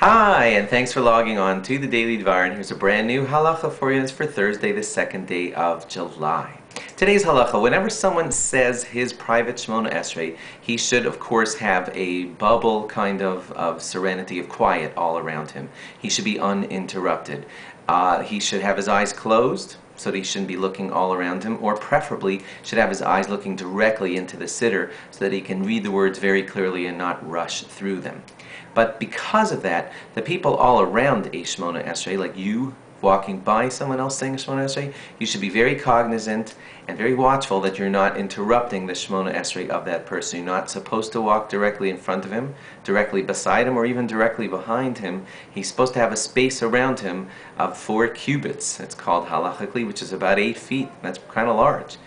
Hi, and thanks for logging on to the Daily Dvar, and here's a brand new halacha for you. It's for Thursday, the second day of July. Today's halacha: whenever someone says his private Shemona Esrei, he should, of course, have a bubble kind of serenity, of quiet all around him. He should be uninterrupted. He should have his eyes closed, so that he shouldn't be looking all around him, or preferably should have his eyes looking directly into the sitter so that he can read the words very clearly and not rush through them. But because of that, the people all around a Shemona Esrei, like you walking by someone else saying a Shemona Esrei, you should be very cognizant and very watchful that you're not interrupting the Shemona Esrei of that person. You're not supposed to walk directly in front of him, directly beside him, or even directly behind him. He's supposed to have a space around him of 4 cubits. It's called halachically, which is about 8 feet. That's kind of large.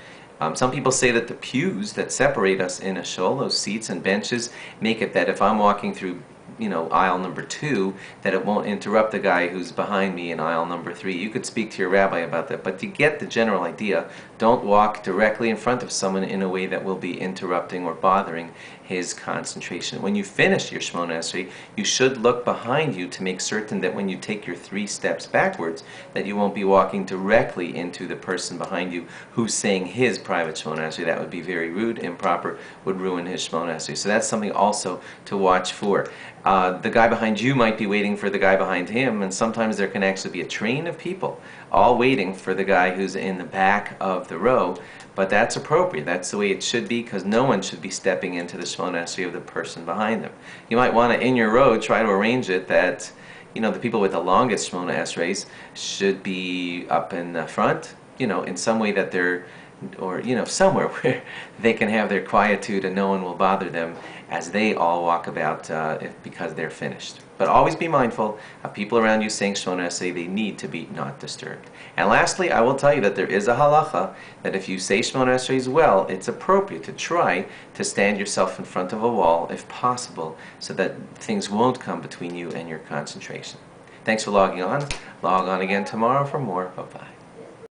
Some people say that the pews that separate us in a shul, those seats and benches, make it that if I'm walking through aisle number 2, that it won't interrupt the guy who's behind me in aisle number 3. You could speak to your rabbi about that, but to get the general idea, don't walk directly in front of someone in a way that will be interrupting or bothering his concentration. When you finish your Shemona Esrei, you should look behind you to make certain that when you take your 3 steps backwards, that you won't be walking directly into the person behind you who's saying his private Shemona Esrei. That would be very rude, improper, would ruin his Shemona Esrei. So that's something also to watch for. The guy behind you might be waiting for the guy behind him, and sometimes there can actually be a train of people all waiting for the guy who's in the back of the row, but that's appropriate. That's the way it should be, because no one should be stepping into the Shemona Esrei of the person behind them. You might want to, in your row, try to arrange it that the people with the longest Shemona Esreis should be up in the front, in some way that they're, or somewhere where they can have their quietude and no one will bother them as they all walk about because they're finished. But always be mindful of people around you saying Shemona Esrei. They need to be not disturbed. And lastly, I will tell you that there is a halacha that if you say Shemona Esrei as well, it's appropriate to try to stand yourself in front of a wall if possible, so that things won't come between you and your concentration. Thanks for logging on. Log on again tomorrow for more. Bye-bye.